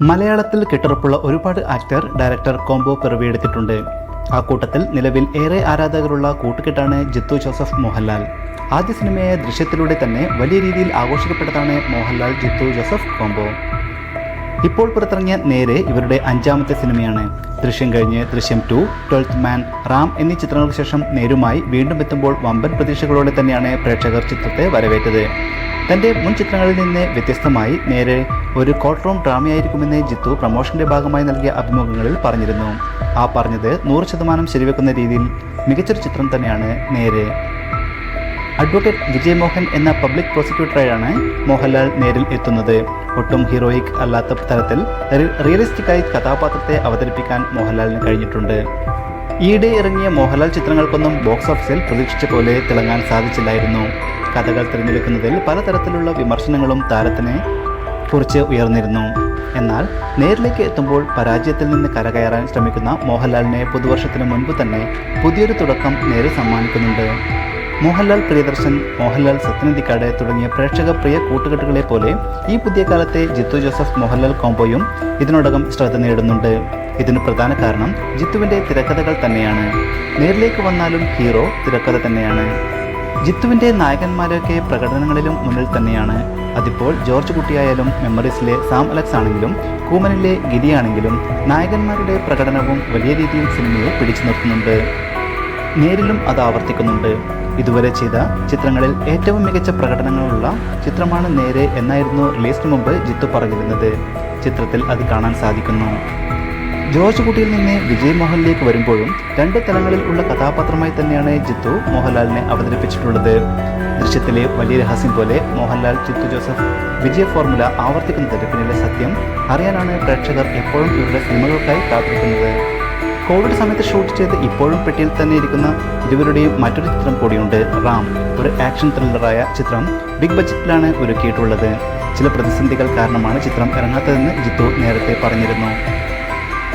മലയാളത്തിൽ കെട്ടുറപ്പുള്ള ഒരുപാട് actor director combo പിറവിയെടുത്തിട്ടുണ്ട്. ആ കൂട്ടത്തിൽ നിലവിൽ ഏറെ ആരാധകരുള്ള കൂട്ടുകെട്ടാണ് ജിത്തു ജോസഫ് മോഹൻലാൽ. ആദ്യ സിനിമയായ ദൃശ്യത്തിലൂടെ തന്നെ വലിയ രീതിയിൽ ആഘോഷിക്കപ്പെട്ടതാണ് മോഹൻലാൽ ജിത്തു ജോസഫ് കോംബോ. ഇപ്പോൾ പുറത്തിറങ്ങിയ നേരെ ഇവരുടെ 5ാമത്തെ സിനിമയാണ്. ദൃശ്യം കഴിഞ്ഞ് ദൃശ്യം 2, 12th മാൻ, റാം എന്നീ ചിത്രങ്ങൾക്ക് ശേഷം നേരുമായി വീണ്ടും എത്തുമ്പോൾ വമ്പൻ പ്രതീക്ഷകളോടെ തന്നെയാണ് പ്രേക്ഷകർ ചിത്രത്തെ വരവേറ്റത്. തൻ്റെ മുൻ ചിത്രങ്ങളിൽ നിന്ന് വ്യത്യസ്തമായി നേരെ ഒരു കോർട്ട് റൂം ഡ്രാമയായിരിക്കുമെന്ന് ജിത്തു പ്രമോഷന്റെ ഭാഗമായി നൽകിയ അഭിമുഖങ്ങളിൽ പറഞ്ഞിരുന്നു. ആ പറഞ്ഞത് 100% ശരിവെക്കുന്ന രീതിയിൽ മികച്ചൊരു ചിത്രം തന്നെയാണ് നേരെ. അഡ്വക്കേറ്റ് വിജയ് മോഹൻ എന്ന പബ്ലിക് പ്രോസിക്യൂട്ടറായാണ് മോഹൻലാൽ നേരിൽ എത്തുന്നത്. ഒട്ടും ഹീറോയിക് അല്ലാത്ത തരത്തിൽ റിയലിസ്റ്റിക്കായി കഥാപാത്രത്തെ അവതരിപ്പിക്കാൻ മോഹൻലാലിന് കഴിഞ്ഞിട്ടുണ്ട്. ഈയിടെ ഇറങ്ങിയ മോഹൻലാൽ ചിത്രങ്ങൾക്കൊന്നും ബോക്സ് ഓഫീസിൽ പ്രതീക്ഷിച്ച പോലെ തിളങ്ങാൻ സാധിച്ചില്ലായിരുന്നു. കഥകൾ തിരഞ്ഞെടുക്കുന്നതിൽ പലതരത്തിലുള്ള വിമർശനങ്ങളും താരത്തിനെ കുറിച്ച് ഉയർന്നിരുന്നു. എന്നാൽ നേരിലേക്ക് എത്തുമ്പോൾ പരാജയത്തിൽ നിന്ന് കരകയറാൻ ശ്രമിക്കുന്ന മോഹൻലാലിനെ പുതുവർഷത്തിന് മുൻപ് തന്നെ പുതിയൊരു തുടക്കം നേരെ സമ്മാനിക്കുന്നുണ്ട്. മോഹൻലാൽ പ്രിയദർശൻ, മോഹൻലാൽ സത്യനന്ദിക്കാട് തുടങ്ങിയ പ്രേക്ഷക പ്രിയ കൂട്ടുകെട്ടുകളെ പോലെ ഈ പുതിയ കാലത്തെ ജിത്തു ജോസഫ് മോഹൻലാൽ കോംബോയും ഇതിനോടകം ശ്രദ്ധ നേടുന്നുണ്ട്. ഇതിന് പ്രധാന കാരണം ജിത്തുവിൻ്റെ തിരക്കഥകൾ തന്നെയാണ്. നേരിലേക്ക് വന്നാലും ഹീറോ തിരക്കഥ തന്നെയാണ്. ജിത്തുവിൻ്റെ നായകന്മാരൊക്കെ പ്രകടനങ്ങളിലും മുന്നിൽ തന്നെയാണ്. അതിപ്പോൾ ജോർജ് കുട്ടിയായാലും മെമ്മറീസിലെ സാം അലക്സ് ആണെങ്കിലും കൂമനിലെ ഗിരിയാണെങ്കിലും നായകന്മാരുടെ പ്രകടനവും വലിയ രീതിയിൽ സിനിമയെ പിടിച്ചു നിർത്തുന്നുണ്ട്. നേരിലും അത് ആവർത്തിക്കുന്നുണ്ട്. ഇതുവരെ ചെയ്ത ചിത്രങ്ങളിൽ ഏറ്റവും മികച്ച പ്രകടനങ്ങളുള്ള ചിത്രമാണ് നേരെ എന്നായിരുന്നു റിലീസിന് മുമ്പ് ജിത്തു പറഞ്ഞിരുന്നത്. ചിത്രത്തിൽ അത് കാണാൻ സാധിക്കുന്നു. ജോർജ് കുട്ടിയിൽ നിന്ന് വിജയ് മോഹനിലേക്ക് വരുമ്പോഴും 2 തലങ്ങളിൽ ഉള്ള കഥാപാത്രമായി തന്നെയാണ് ജിത്തു മോഹൻലാലിനെ അവതരിപ്പിച്ചിട്ടുള്ളത്. ദൃശ്യത്തിലെ വലിയ രഹസ്യം പോലെ മോഹൻലാൽ ജിത്തു ജോസഫ് വിജയ ഫോർമുല ആവർത്തിക്കുന്നതിന് പിന്നിലെ സത്യം അറിയാനാണ് പ്രേക്ഷകർ എപ്പോഴും ഇവരുടെ സിനിമകൾക്കായി കാത്തിരിക്കുന്നത്. കോവിഡ് സമയത്ത് ഷൂട്ട് ചെയ്ത് ഇപ്പോഴും പെട്ടിയിൽ തന്നെ ഇരിക്കുന്ന ഇരുവരുടെയും മറ്റൊരു ചിത്രം കൂടിയുണ്ട്, റാം. ഒരു ആക്ഷൻ ത്രില്ലറായ ചിത്രം ബിഗ് ബഡ്ജറ്റിലാണ് ഒരുക്കിയിട്ടുള്ളത്. ചില പ്രതിസന്ധികൾ കാരണമാണ് ചിത്രം ഇറങ്ങാത്തതെന്ന് ജിത്തു നേരത്തെ പറഞ്ഞിരുന്നു.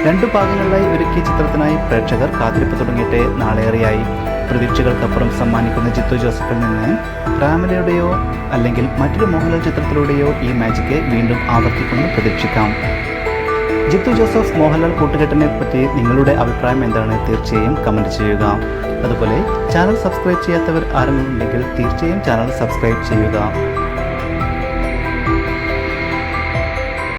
2 ഭാഗങ്ങളിലായി ഒരുക്കിയ ചിത്രത്തിനായി പ്രേക്ഷകർ കാത്തിരിപ്പ് തുടങ്ങിയിട്ട് നാളേറെയായി. പ്രതീക്ഷകൾക്കപ്പുറം സമ്മാനിക്കുന്ന ജിത്തു ജോസഫിൽ നിന്ന് റാമിലൂടെയോ അല്ലെങ്കിൽ മറ്റൊരു മോഹൻലാൽ ചിത്രത്തിലൂടെയോ ഈ മാജിക്ക് വീണ്ടും ആവർത്തിക്കുമെന്ന് പ്രതീക്ഷിക്കാം. ജിത്തു ജോസഫ് മോഹൻലാൽ കൂട്ടുകെട്ടിനെ പറ്റി നിങ്ങളുടെ അഭിപ്രായം എന്താണ്? തീർച്ചയായും കമൻറ്റ് ചെയ്യുക. അതുപോലെ ചാനൽ സബ്സ്ക്രൈബ് ചെയ്യാത്തവർ ആരെങ്കിലും ഉണ്ടെങ്കിൽ തീർച്ചയായും ചാനൽ സബ്സ്ക്രൈബ് ചെയ്യുക.